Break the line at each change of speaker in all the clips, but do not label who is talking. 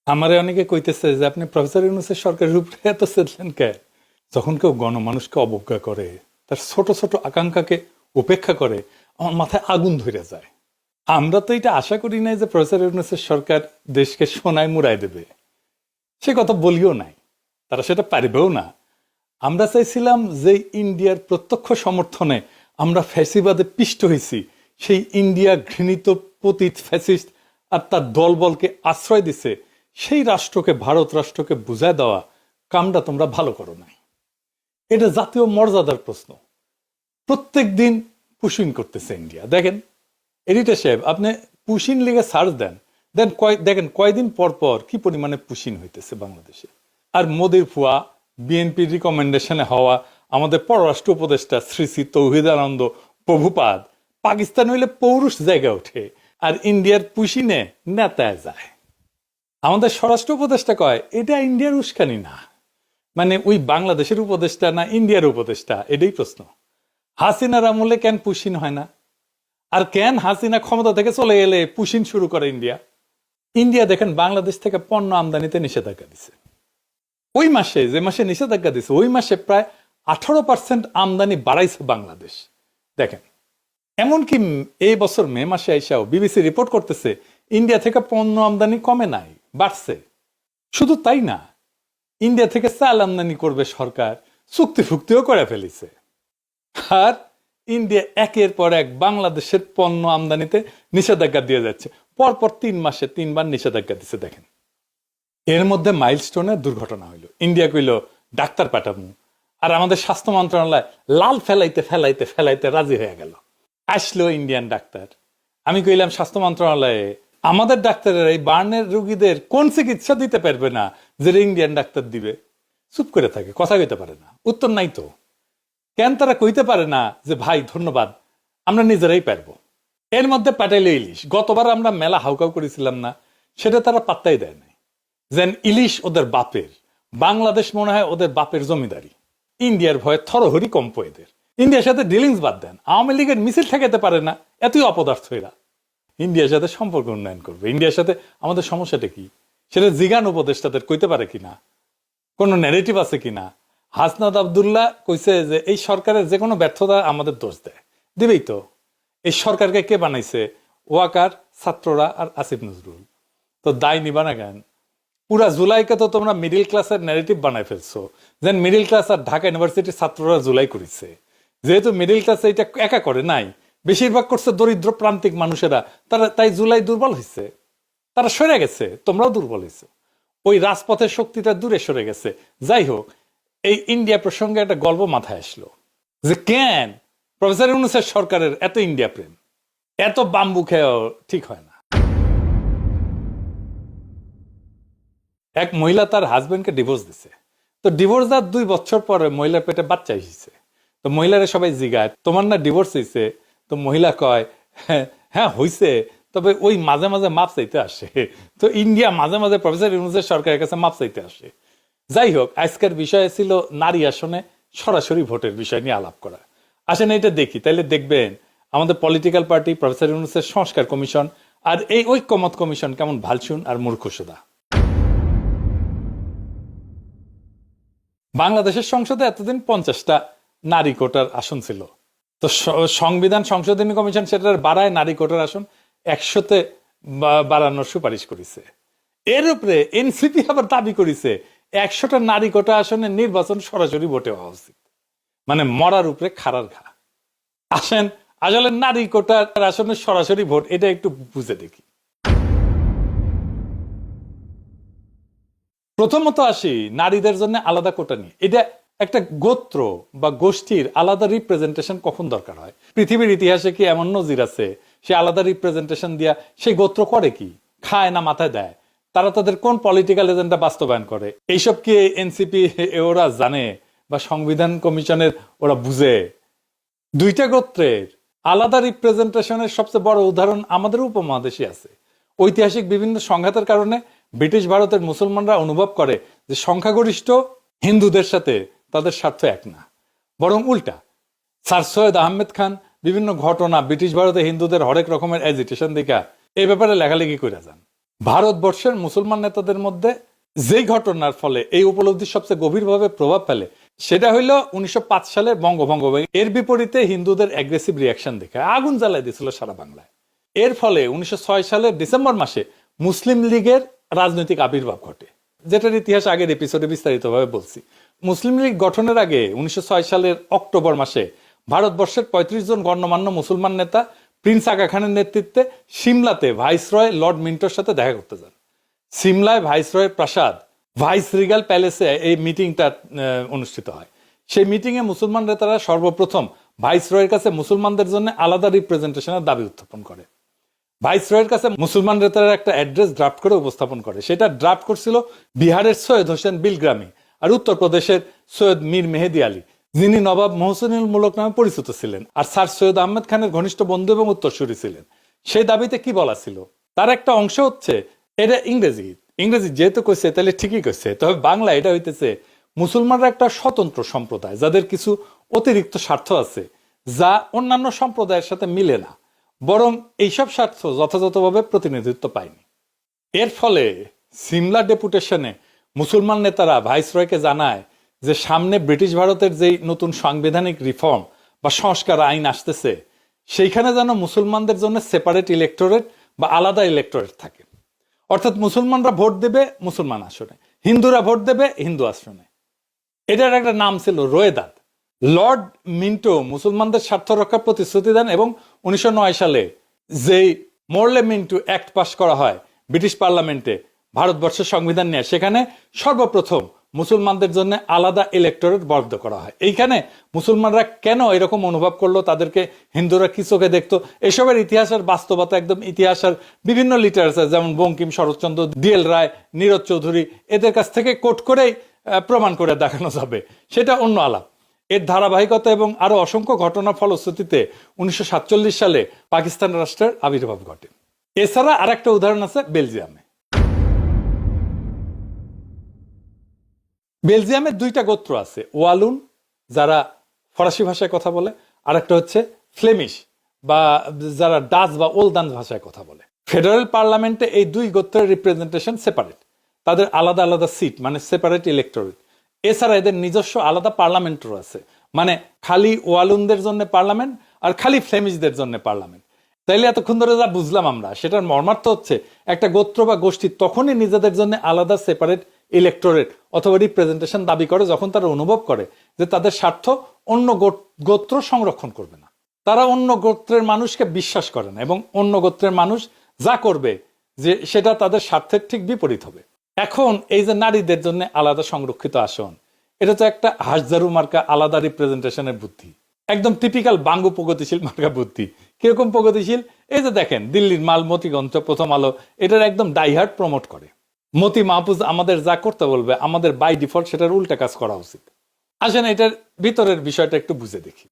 আমারে অনেকে কইতেছে যে আপনি প্রফেসর ইউনূসের সরকারের উপরে এত চেতলেন কে? যখন কেউ গণমানুষকে অবজ্ঞা করে, তার ছোট ছোট আকাঙ্ক্ষাকে উপেক্ষা করে, আমার মাথায় আগুন ধরে যায়। আমরা তো এটা আশা করি নাই যে প্রফেসর ইউনূসের সরকার দেশকে সোনায় মুড়াই দেবে, সে কথা বলিও নাই, তারা সেটা পারবেও না। আমরা চাইছিলাম যে ইন্ডিয়ার প্রত্যক্ষ সমর্থনে আমরা ফ্যাসিবাদে পিষ্ট হয়েছি, সেই ইন্ডিয়া ঘৃণিত পতিত ফ্যাসিস্ট আর তার দলবলকে আশ্রয় দিছে, সেই রাষ্ট্রকে, ভারত রাষ্ট্রকে বুঝায় দেওয়া কামটা তোমরা ভালো করো নাই। এটা জাতীয় মর্যাদার প্রশ্ন। প্রত্যেক দিন পুশিং করতেছে ইন্ডিয়া। দেখেন এডিটর সাহেব, আপনি পুশিন লিগে সার্চ দেন, দেখেন কয়দিন পর পর কি পরিমাণে পুশিন হইতেছে বাংলাদেশে। আর মোদির ফুয়া, বিএনপির রিকমেন্ডেশনে হওয়া আমাদের পররাষ্ট্র উপদেষ্টা শ্রী শ্রী তৌহিদ আনন্দ প্রভুপাদ পাকিস্তান হইলে পৌরুষ জায়গায় ওঠে, আর ইন্ডিয়ার পুশিনে নেতায় যায়। আমাদের স্বরাষ্ট্র উপদেষ্টা কয় এটা ইন্ডিয়ার উস্কানি না, মানে ওই বাংলাদেশের উপদেষ্টা না ইন্ডিয়ার উপদেষ্টা, এটাই প্রশ্ন। হাসিনার আমলে কেন পুশিন হয় না? আর কেন হাসিনা ক্ষমতা থেকে চলে এলে পুশিন শুরু করে ইন্ডিয়া? ইন্ডিয়া দেখেন বাংলাদেশ থেকে পণ্য আমদানিতে নিষেধাজ্ঞা দিছে। ওই মাসে, যে মাসে নিষেধাজ্ঞা দিছে, ওই মাসে প্রায় 18% আমদানি বাড়াইছে বাংলাদেশ। দেখেন, এমনকি এই বছর মে মাসে আইসাও বিবিসি রিপোর্ট করতেছে ইন্ডিয়া থেকে পণ্য আমদানি কমে নাই, বাড়ছে। শুধু তাই না, ইন্ডিয়া থেকে চাল আমদানি করবে সরকার, চুক্তি ফুক্তিও করে ফেলেছে। আর ইন্ডিয়া একের পর এক বাংলাদেশের পণ্য আমদানিতে নিষেধাজ্ঞা দিয়ে যাচ্ছে। পরপর 3 মাসে 3বার নিষেধাজ্ঞা দিচ্ছে। দেখেন, এর মধ্যে মাইলস্টোনের দুর্ঘটনা হইল। ইন্ডিয়া কইল ডাক্তার পাঠামু, আর আমাদের স্বাস্থ্য মন্ত্রণালয় লাল ফেলাইতে ফেলাইতে ফেলাইতে রাজি হয়ে গেল। আসলো ইন্ডিয়ান ডাক্তার। আমি কইলাম স্বাস্থ্য মন্ত্রণালয়ে, আমাদের ডাক্তারের এই বার্নের রোগীদের কোন চিকিৎসা দিতে পারবে না যেটা ইন্ডিয়ান ডাক্তার দিবে? চুপ করে থাকে, কথা কইতে পারে না, উত্তর নাই তো। কেন তারা কইতে পারে না যে ভাই ধন্যবাদ, আমরা নিজেরাই পারবো? এর মধ্যে পাঠাইলে ইলিশ। গতবার আমরা মেলা হাউকাউ করেছিলাম না, সেটা তারা পাত্তাই দেয় নাই। যেন ইলিশ ওদের বাপের, বাংলাদেশ মনে হয় ওদের বাপের জমিদারি। ইন্ডিয়ার ভয়ে থরহরি কম্প এদের। ইন্ডিয়ার সাথে ডিলিংস বাদ দেন, আওয়ামী লীগের মিছিল ঠেকাতে পারে না, এতই অপদার্থ এরা। ইন্ডিয়ার সাথে সম্পর্ক উন্নয়ন করবে। ইন্ডিয়ার সাথে আমাদের সমস্যাটা কি সেটা জিগান উপদেষ্টাদের কইতে পারে কিনা, কোন ন্যারেটিভ আছে কিনা। হাসনাত আবদুল্লাহ কইছে যে এই সরকারের যে কোনো ব্যর্থতা আমাদের দোষ দেয়, দিবেই তো। এই সরকারকে কে বানাইছে? ওয়াকার, ছাত্ররা আর আসিফ নজরুল। তো দায় নিবা না কেন? পুরা জুলাইকে তো তোমরা মিডিল ক্লাসের ন্যারেটিভ বানাই ফেলছো, যেন মিডিল ক্লাস আর ঢাকা ইউনিভার্সিটির ছাত্ররা জুলাই করেছে। যেহেতু মিডিল ক্লাস এটা একা করে নাই, বেশিরভাগ করছে দরিদ্র প্রান্তিক মানুষেরা, তারা তাই জুলাই দুর্বল হয়েছে, তারা সরে গেছে, তোমরাও দুর্বল হয়েছে। ওই রাজপথের শক্তিটা দূরে সরে গেছে। যাই হোক, এই ইন্ডিয়া প্রসঙ্গে একটা গল্প মাথায় আসলো যে কেন প্রফেসর ইউনূসের সরকারের এত ইন্ডিয়া প্রেম, এত বাম্বু খেয়েও ঠিক হয় না। এক মহিলা তার হাজবেন্ডকে ডিভোর্স দিছে। তো ডিভোর্স দেওয়ার 2 বছর পরে মহিলার পেটে বাচ্চা এসেছে। তো মহিলারা সবাই জিগায় তোমার না ডিভোর্স হয়েছে? তো মহিলা কয় হ্যাঁ হয়েছে, তবে ওই মাঝে মাঝে মাপ চাইতে আসে। তো ইন্ডিয়া মাঝে মাঝে প্রফেসর ইউনূসের সরকারের কাছে মাপ চাইতে আসে। যাই হোক, আজকের বিষয় ছিল নারী আসনে সরাসরি ভোটের বিষয় নিয়ে আলাপ করা। আসেন এটা দেখি, তাইলে দেখবেন আমাদের পলিটিক্যাল পার্টি, প্রফেসর ইউনূসের সংস্কার কমিশন আর এই ঐক্যমত কমিশন কেমন ভালসুন আর মূর্খসুদা। বাংলাদেশের সংসদে এতদিন 50টা নারী কোটার আসন ছিল। তো সংবিধান সংশোধনী কমিশন সেটার বাড়ায় নারী কোটার আসন 100-তে বাড়ানোর সুপারিশ করেছে। এর উপরে এনসিপি আবার দাবি করেছে 100টা নারী কোটা আসনে নির্বাচন সরাসরি ভোটে হওয়া উচিত। মানে মরার উপরে খাড়ার ঘা। আসেন আসলে নারী কোটার আসনে সরাসরি ভোট এটা একটু বুঝে দেখি। প্রথমত আসি নারীদের জন্য আলাদা কোটা নিয়ে। এটা একটা গোত্র বা গোষ্ঠীর আলাদা রিপ্রেজেন্টেশন কখন দরকার হয়? পৃথিবীর ইতিহাসে কি এমন নজির আছে সে আলাদা রিপ্রেজেন্টেশন দিয়া সেই গোত্র করে কি? খায় না মাথায় দেয়? তারা তাদের কোন পলিটিক্যাল এজেন্ডা বাস্তবায়ন করে? এইসব কি এনসিপি ওরা জানে বা সংবিধান কমিশনের ওরা বুঝে? 2টা গোত্রের আলাদা রিপ্রেজেন্টেশনের সবচেয়ে বড় উদাহরণ আমাদের উপমহাদেশে আছে। ঐতিহাসিক বিভিন্ন সংঘাতের কারণে ব্রিটিশ ভারতের মুসলমানরা অনুভব করে যে সংখ্যাগরিষ্ঠ হিন্দুদের সাথে তাদের স্বার্থ এক না, বরং উল্টা। স্যার সৈয়দ আহমেদ খান বিভিন্ন ঘটনা ব্রিটিশ ভারতে হিন্দুদের হরেক রকমের এজিটেশন দেখা এই ব্যাপারে লেখালেখি করে যান। ভারতবর্ষের মুসলমান নেতাদের মধ্যে যেই ঘটনার ফলে এই উপলব্ধি সবচেয়ে গভীরভাবে প্রভাব ফেলে সেটা হইল 1905 সালের বঙ্গভঙ্গ। এর বিপরীতে হিন্দুদের অ্যাগ্রেসিভ রিয়াকশন দেখে আগুন জ্বালায় দিয়েছিল সারা বাংলায়। এর ফলে 1906 সালের ডিসেম্বর মাসে মুসলিম লীগের রাজনৈতিক আবির্ভাব ঘটে, যেটার ইতিহাস আগের এপিসোডে বিস্তারিতভাবে বলছি। মুসলিম লীগ গঠনের আগে 1906 সালের অক্টোবর মাসে ভারতবর্ষের 35 জন গণ্যমান্য মুসলমান নেতা প্রিন্স আগা খানের নেতৃত্বে সিমলাতে ভাইসরয় লর্ড মিন্টোর সাথে দেখা করতে যান। সিমলায় ভাইসরয়ের প্রাসাদ ভাইস রিগাল প্যালেসে এই মিটিংটা অনুষ্ঠিত হয়। সেই মিটিংয়ে মুসলমান নেতারা সর্বপ্রথম ভাইসরয়ের কাছে মুসলমানদের জন্য আলাদা রিপ্রেজেন্টেশনের দাবি উত্থাপন করে। ভাইসরয়ের কাছে মুসলমান নেতারা একটা অ্যাড্রেস ড্রাফট করে উপস্থাপন করে। সেটা ড্রাফট করছিল বিহারের সৈয়দ হোসেন বিলগ্রামী আর উত্তরপ্রদেশের সৈয়দ মীর মেহেদি আলী, যিনি নবাব মোহসিনুল মুলক নামে পরিচিত ছিলেন আর স্যার সৈয়দ আহমেদ খানের ঘনিষ্ঠ বন্ধু এবং উত্তরসূরি ছিলেন। সেই দাবিতে কি বলা ছিল, তার একটা অংশ হচ্ছে, এটা ইংরেজি যেহেতু কইছে তাহলে ঠিকই কইছে, তবে বাংলা এটা হইতেছে মুসলমানরা একটা স্বতন্ত্র সম্প্রদায় যাদের কিছু অতিরিক্ত স্বার্থ আছে যা অন্যান্য সম্প্রদায়ের সাথে মিলে না, বরং এইসব স্বার্থ যথাযথভাবে প্রতিনিধিত্ব পায়নি। এর ফলে সিমলা ডেপুটেশনে মুসলমান নেতারা ভাইসরয়কে জানায় যে সামনে ব্রিটিশ ভারতের যেই নতুন সাংবিধানিক রিফর্ম বা সংস্কার আইন আসতেছে সেইখানে যেন মুসলমানদের জন্য সেপারেট ইলেক্টোরেট বা আলাদা ইলেক্টোরেট থাকে। অর্থাৎ মুসলমানরা ভোট দেবে মুসলমান আসনে, হিন্দুরা ভোট দেবে হিন্দু আসনে। এটার একটা নাম ছিল রোয়েদাদ। লর্ড মিন্টো মুসলমানদের স্বার্থ রক্ষার প্রতিশ্রুতি দেন এবং 1909 সালে যেই মোরলে মিন্টো অ্যাক্ট পাস করা হয় ব্রিটিশ পার্লামেন্টে ভারতবর্ষের সংবিধান নিয়ে, সেখানে সর্বপ্রথম মুসলমানদের জন্য আলাদা ইলেক্টোরেট বরাদ্দ করা হয়। এইখানে মুসলমানরা কেন এরকম অনুভব করলো, তাদেরকে হিন্দুরা কি চোখে দেখতো, এসবের ইতিহাসের বাস্তবতা একদম ইতিহাসের বিভিন্ন লিটারেচার যেমন বঙ্কিম, শরৎচন্দ্র, ডিএল রায়, নীরজ চৌধুরী এদের কাছ থেকে কোট করেই প্রমাণ করে দেখানো যাবে, সেটা অন্য আলাপ। এর ধারাবাহিকতা এবং আরো অসংখ্য ঘটনার ফলশ্রুতিতে 1947 সালে পাকিস্তান রাষ্ট্রের আবির্ভাব ঘটে। এছাড়া আরেকটা উদাহরণ আছে বেলজিয়ামে। বেলজিয়ামের দুইটা গোত্র আছে, ওয়ালুন যারা ফরাসি ভাষায় কথা বলে, আর একটা হচ্ছে ফ্লেমিশ বা যারা ডাচ বা ওলদান ভাষায় কথা বলে। ফেডারেল পার্লামেন্টে এই দুই গোত্রের রিপ্রেজেন্টেশন সেপারেট, তাদের আলাদা আলাদা সিট মানে সেপারেট ইলেক্টোরেট। এছাড়া এদের নিজস্ব আলাদা পার্লামেন্টও আছে, মানে খালি ওয়ালুনদের জন্য পার্লামেন্ট আর খালি ফ্লেমিশদের জন্য পার্লামেন্ট। তাইলে এতক্ষণ ধরে যা বুঝলাম আমরা, সেটার মর্মার্থ হচ্ছে একটা গোত্র বা গোষ্ঠী তখনই নিজেদের জন্য আলাদা সেপারেট ইলেক্টোরেট অথবা রিপ্রেজেন্টেশন দাবি করে যখন তারা অনুভব করে যে তাদের স্বার্থ অন্য গোত্র সংরক্ষণ করবে না। তারা অন্য গোত্রের মানুষকে বিশ্বাস করে না এবং অন্য গোত্রের মানুষ যা করবে যে সেটা তাদের স্বার্থের ঠিক বিপরীত হবে। এখন এই যে নারীদের জন্য আলাদা সংরক্ষিত আসন, এটা তো একটা হাজারু মার্কা আলাদা রিপ্রেজেন্টেশনের বুদ্ধি, একদম টিপিক্যাল বাঙ্গু প্রগতিশীল মার্কা বুদ্ধি। কিরকম প্রগতিশীল? এই যে দেখেন দিল্লির মালমতিগঞ্জ প্রথম আলো এটার একদম ডাইহার্ট প্রমোট করে। মতি মাহফুজ আমাদের যা করতে বলবে আমাদের বাই ডিফল্ট সেটার উল্টা কাজ করা উচিত। আসেন এটার ভিতরের বিষয়টা একটু বুঝে দেখি।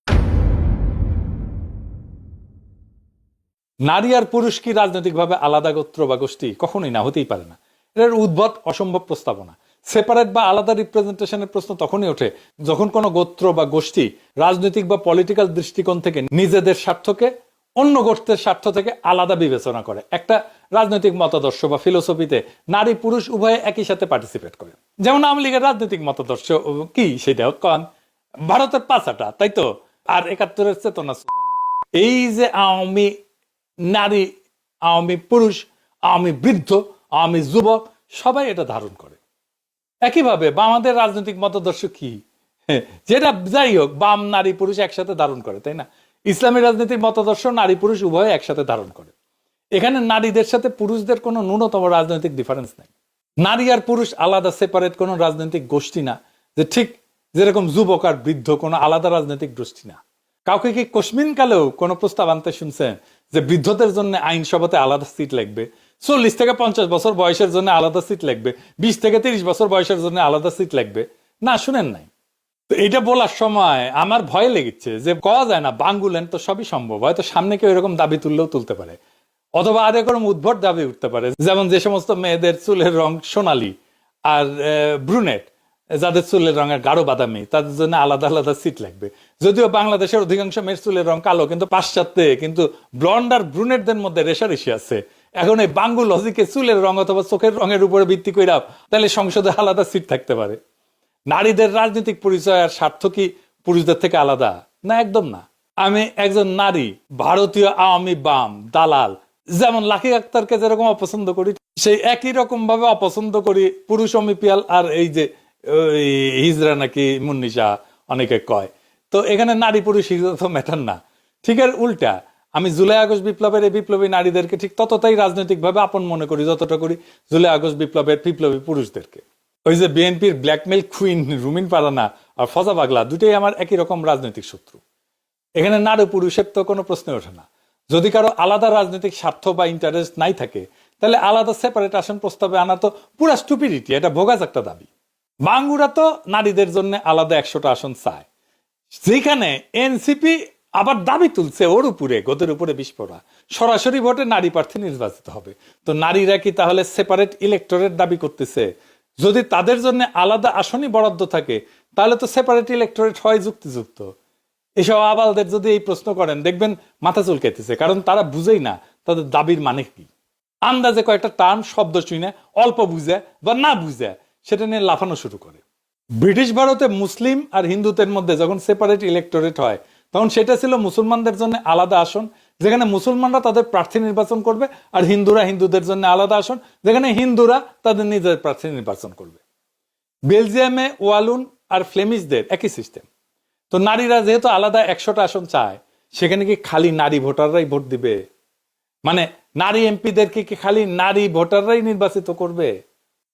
নারী আর পুরুষ কি রাজনৈতিকভাবে আলাদা গোত্র বা গোষ্ঠী? কখনোই না, হতেই পারে না। এটার উদ্ভট অসম্ভব প্রস্তাবনা। সেপারেট বা আলাদা রিপ্রেজেন্টেশনের প্রশ্ন তখনই ওঠে যখন কোনো গোত্র বা গোষ্ঠী রাজনৈতিক বা পলিটিক্যাল দৃষ্টিকোণ থেকে নিজেদের স্বার্থকে অন্য গোষ্ঠীর স্বার্থ থেকে আলাদা বিবেচনা করে। একটা রাজনৈতিক মতাদর্শ বা ফিলোসফিতে নারী পুরুষ উভয়ে একই সাথে পার্টিসিপেট করে। যেমন আওয়ামী লীগের রাজনৈতিক মতাদর্শ কি সেটা কন ভারতের পাঁচাটা, তাই তো, আর 71-এর চেতনা। এই যে আওয়ামী নারী, আওয়ামী পুরুষ, আওয়ামী বৃদ্ধ, আওয়ামী যুবক সবাই এটা ধারণ করে। একইভাবে বামাদের রাজনৈতিক মতাদর্শ কি, যেটা যাই হোক বাম নারী পুরুষ একসাথে ধারণ করে, তাই না? ইসলামী রাজনীতির মতাদর্শ নারী পুরুষ উভয় একসাথে ধারণ করে। এখানে নারীদের সাথে পুরুষদের কোনো ন্যূনতম রাজনৈতিক ডিফারেন্স নেই। নারী আর পুরুষ আলাদা সেপারেট কোনো রাজনৈতিক গোষ্ঠী না, যে ঠিক যেরকম যুবক আর বৃদ্ধ কোনো আলাদা রাজনৈতিক গোষ্ঠী না। কাউকে কি কোশ্মিন কালেও কোনো প্রস্তাব আনতে শুনছেন যে বৃদ্ধদের জন্য আইনসভাতে আলাদা সিট লাগবে, 40 থেকে 50 বছর বয়সের জন্য আলাদা সিট লাগবে, 20 থেকে 30 বছর বয়সের জন্য আলাদা সিট লাগবে? না, শুনেন নাই। তো এটা বলার সময় আমার ভয় লেগেছে যে কওয়া যায় না বাঙ্গুলেন তো সবই সম্ভব, হয়তো সামনে কেউ এরকম দাবি তুললেও তুলতে পারে, অথবা আর এরকম উদ্ভট দাবি উঠতে পারে। যেমন যে সমস্ত মেয়েদের চুলের রং সোনালি আর ব্রুনেট, যাদের চুলের রঙের গাঢ় বাদামি, তাদের জন্য আলাদা আলাদা সিট লাগবে। যদিও বাংলাদেশের অধিকাংশ মেয়ের চুলের রং কালো, কিন্তু পাশ্চাত্যে কিন্তু ব্লন্ড আর ব্রুনেটদের মধ্যে রেশারেশি আছে, এখন এই বাঙ্গু লজিকে চুলের রং অথবা চোখের রঙের উপরে ভিত্তি করে তাহলে সংসদে আলাদা সিট থাকতে পারে? নারীদের রাজনৈতিক পরিচয় আর স্বার্থ কি পুরুষদের থেকে আলাদা? না, একদম না। আমি একজন নারী, ভারতীয় আওয়ামী বাম দালাল, যেমন লাকি আক্তারকে যেরকম অপছন্দ করি, সেই একই রকম ভাবে অপছন্দ করি পুরুষ অমিপিয়াল আর এই যে হিজরা নাকি মুন্নিশা অনেকে কয়। তো এখানে নারী পুরুষ হিজরা তো ম্যাটার না। ঠিক আর উল্টা, আমি জুলাই আগস্ট বিপ্লবের এই বিপ্লবী নারীদেরকে ঠিক ততটাই রাজনৈতিকভাবে আপন মনে করি যতটা করি জুলাই আগস্ট বিপ্লবের বিপ্লবী পুরুষদেরকে। ওই যে বিএনপির ব্ল্যাকমেল কুইন রুমিন পারানা আর ফজা পাগলা দুটোই আমার একই রকম রাজনৈতিক শত্রু। এখানে নারী পুরুষের তো কোনো প্রশ্ন ওঠে না। যদি কারো আলাদা রাজনৈতিক স্বার্থ বা ইন্টারেস্ট নাই থাকে তাহলে আলাদা সেপারেট আসন প্রস্তাবে আনা তো পুরা স্টুপিডিটি, এটা ভোগাস একটা দাবি। বাঙ্গুরা তো নারীদের জন্য আলাদা 100টা আসন চায়, যেখানে এনসিপি আবার দাবি তুলছে ওর উপরে, গোদের উপরে বিস্ফোরা সরাসরি ভোটে নারী প্রার্থী নির্বাচিত হবে। তো নারীরা কি তাহলে সেপারেট ইলেক্টরেট দাবি করতেছে? যদি তাদের জন্য আলাদা আসনই বরাদ্দ থাকে তাহলে তো সেপারেট ইলেক্টরেট হয় যুক্তিযুক্ত। এসব আবালদের যদি এই প্রশ্ন করেন দেখবেন মাথা চুলকাইতেছে, কারণ তারা বুঝেই না তাদের দাবির মানে কি। আন্দাজে কয়েকটা টার্ম শব্দ শুনে অল্প বুঝে বা না বুঝে সেটা নিয়ে লাফানো শুরু করে। ব্রিটিশ ভারতে মুসলিম আর হিন্দুদের মধ্যে যখন সেপারেট ইলেক্টোরেট হয় তখন সেটা ছিল মুসলমানদের জন্য আলাদা আসন, যেখানে মুসলমানরা তাদের প্রার্থী নির্বাচন করবে, আর হিন্দুরা হিন্দুদের জন্য আলাদা আসন, যেখানে হিন্দুরা তাদের নিজের প্রার্থী নির্বাচন করবে। বেলজিয়ামে ওয়ালুন আর ফ্লেমিশদের একই সিস্টেম। তো নারীরা যেহেতু আলাদা 100টা আসন চায়, সেখানে কি খালি নারী ভোটাররাই ভোট দিবে? মানে নারী এমপিদেরকে কি খালি নারী ভোটাররাই নির্বাচিত করবে?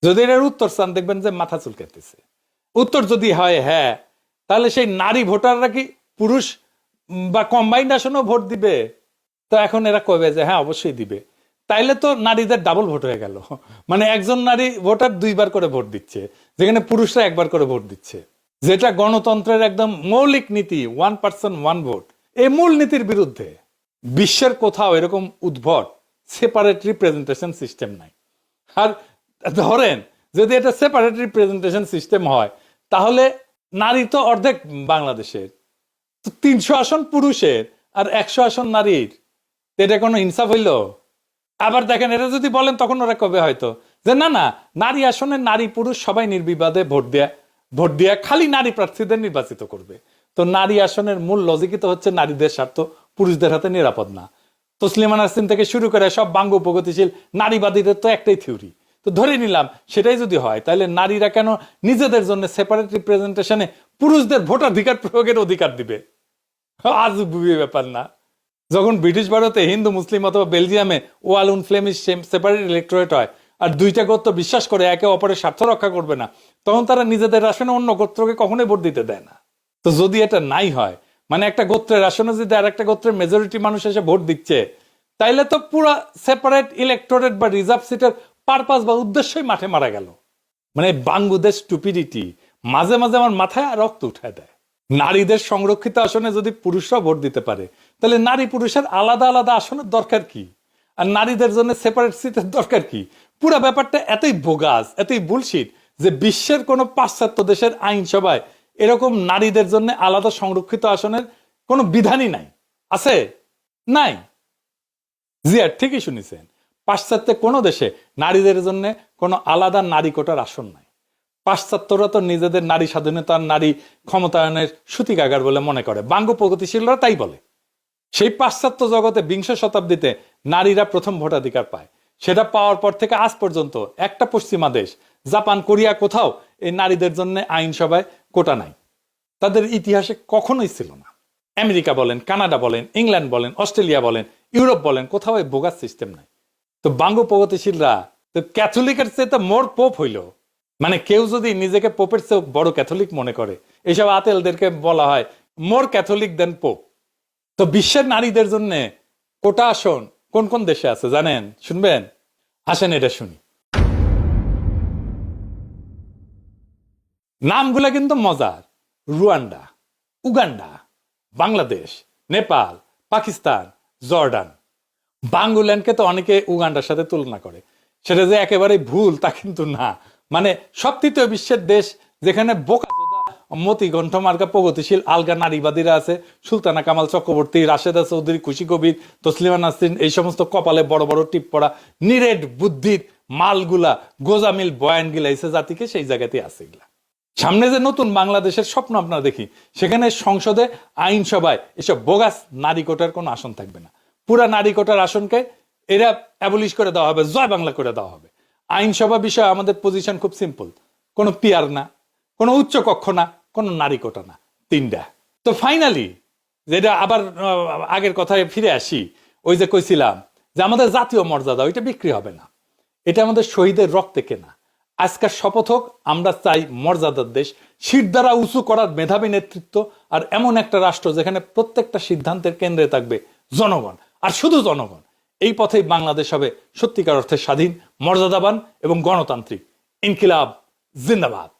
যদি এর উত্তর চান দেখবেন যে মাথা চুলকাইতেছে। উত্তর যদি হয় হ্যাঁ, তাহলে সেই নারী ভোটাররা কি পুরুষ বা কম্বাইন্ড আসনেও ভোট দিবে? তো এখন এরা কবে যে হ্যাঁ অবশ্যই দিবে, তাইলে তো নারীদের ডাবল ভোট হয়ে গেল। মানে একজন নারী ভোটার 2বার করে ভোট দিচ্ছে, যেখানে পুরুষরা 1বার করে ভোট দিচ্ছে, যেটা গণতন্ত্রের একদম মৌলিক নীতি, 1 পার্সন 1 ভোট। এই মূল নীতির বিরুদ্ধে। বিশ্বের কোথাও এরকম উদ্ভট সেপারেট রিপ্রেজেন্টেশন সিস্টেম নাই। আর ধরেন যদি এটা সেপারেট রিপ্রেজেন্টেশন সিস্টেম হয় তাহলে নারী তো অর্ধেক বাংলাদেশের, তো 300 আসন পুরুষের আর 100 আসন নারীর, এটা কোনো ইনসাফ হইল? আবার দেখেন এটা যদি বলেন তখন ওরা কবে হয়তো যে না না, নারী আসনে নারী পুরুষ সবাই নির্বিবাদে ভোট দেয়া খালি নারী প্রার্থীদের নির্বাচিত করবে। তো নারী আসনের মূল লজিকই তো হচ্ছে নারীদের স্বার্থ পুরুষদের হাতে নিরাপদ না। তসলিমা নাসরিন থেকে শুরু করে সব বাঙ্গ প্রগতিশীল নারীবাদীদের তো একটাই থিওরি। তো ধরে নিলাম সেটাই যদি হয়, তাহলে নারীরা কেন নিজেদের জন্য সেপারেট রিপ্রেজেন্টেশনে পুরুষদের ভোটাধিকার প্রয়োগের অধিকার দিবে? আজব ব্যাপার না? যখন ব্রিটিশ ভারতে হিন্দু মুসলিম অথবা বেলজিয়ামে ওয়ালুন ফ্লেমিশ সেপারেট ইলেক্টোরেট হয় আর দুইটা গোত্র বিশ্বাস করে একে অপরের স্বার্থ রক্ষা করবে না, তখন তারা নিজেদের আসনে অন্য গোত্রকে কখনোই ভোট দিতে দেয় না। তো যদি এটা নাই হয়, মানে একটা গোত্রের আসনে যদি আর একটা গোত্রের মেজরিটি মানুষ এসে ভোট দিচ্ছে, তাইলে তো পুরো সেপারেট ইলেক্টোরেট বা রিজার্ভ সিটের পারপাস বা উদ্দেশ্যই মাঠে মারা গেল। মানে বাংলাদেশ স্টুপিডিটি মাঝে মাঝে আমার মাথায় রক্ত উঠায় দেয়। নারীদের সংরক্ষিত আসনে যদি পুরুষরা ভোট দিতে পারে তাহলে নারী পুরুষের আলাদা আলাদা আসনের দরকার কি? আর নারীদের জন্য সেপারেট সিটের দরকার কি? পুরো ব্যাপারটা এতই বোগাস, এতই বুলশিট যে বিশ্বের কোনো পাশ্চাত্য দেশের আইনসভায় এরকম নারীদের জন্য আলাদা সংরক্ষিত আসনের কোনো বিধানই নাই। আছে? নাই। জি আর ঠিকই শুনেছেন, পাশ্চাত্যে কোনো দেশে নারীদের জন্য কোনো আলাদা নারী কোটার আসন নাই। পাশ্চাত্যরা তো নিজেদের নারী স্বাধীনতা, নারী ক্ষমতায়নের সূতিকাগার বলে মনে করে, বাঙ্গ প্রগতিশীলরা তাই বলে। সেই পাশ্চাত্য জগতে 20 শতাব্দীতে নারীরা প্রথম ভোটাধিকার পায়। সেটা পাওয়ার পর থেকে আজ পর্যন্ত একটা পশ্চিমা দেশ, জাপান, কোরিয়া, কোথাও এই নারীদের জন্য আইনসভায় কোটা নাই। তাদের ইতিহাসে কখনোই ছিল না। আমেরিকা বলেন, কানাডা বলেন, ইংল্যান্ড বলেন, অস্ট্রেলিয়া বলেন, ইউরোপ বলেন, কোথাও এই বোগাস সিস্টেম নাই। তো বাঙ্গ প্রগতিশীলরা তো ক্যাথলিকের চেয়ে তো মোর পোপ হইল। মানে কেউ যদি নিজেকে পোপের চেয়ে বড় ক্যাথলিক মনে করে, এইসব আতেলদেরকে বলা হয় মোর ক্যাথলিক দেন পোপ। তো বিশ্বের নারীদের জন্য কোটা আসন কোন কোন দেশে আছে জানেন? শুনবেন? আসেন এটা শুনি। নামগুলা কিন্তু মজার: Rwanda, Uganda, Bangladesh, Nepal, Pakistan, Jordan. বাঙ্গুল্যান্ডকে তো অনেকে উগান্ডার সাথে তুলনা করে, সেটা যে একেবারে ভুল তা কিন্তু না। মানে সব তৃতীয় বিশ্বের দেশ যেখানে বোকাচোদা মতিকণ্ঠ মার্কা প্রগতিশীল আলগা নারীবাদীরা আছে, সুলতানা কামাল চক্রবর্তী, রাশেদা চৌধুরী, খুশি কবির, তসলিমা নাসরিন, এই সমস্ত কপালে বড় বড় টিপ পড়া নিরেট বুদ্ধির মালগুলা গোজামিল বয়ান গিলাইছে জাতিকে, সেই জায়গাতেই আছে এগুলা। সামনে যে নতুন বাংলাদেশের স্বপ্ন আপনারা দেখি, সেখানে সংসদে আইনসভায় এসব বোগাস নারী কোটার কোনো আসন থাকবে না। পুরা নারী কোটার আসনকে এরা অ্যাবলিশ করে দেওয়া হবে, জয় বাংলা করে দেওয়া হবে। আইনসভা বিষয়ে আমাদের পজিশন খুব সিম্পল, কোনো পিয়ার না, কোনো উচ্চ কক্ষ না, কোনো নারী কোটা না, তিনটা। তো ফাইনালি যেটা আবার আগের কথায় ফিরে আসি, ওই যে কইছিলাম যে আমাদের জাতীয় মর্যাদা ওইটা বিক্রি হবে না, এটা আমাদের শহীদের রক্তে কেনা। আজকের শপথ হোক, আমরা চাই মর্যাদার দেশ, শির দ্বারা উঁচু করার মেধাবী নেতৃত্ব, আর এমন একটা রাষ্ট্র যেখানে প্রত্যেকটা সিদ্ধান্তের কেন্দ্রে থাকবে জনগণ, আর শুধু জনগণ। এই পথেই বাংলাদেশ হবে সত্যিকার অর্থে স্বাধীন, মর্যাদাবান এবং গণতান্ত্রিক। ইনকিলাব জিন্দাবাদ।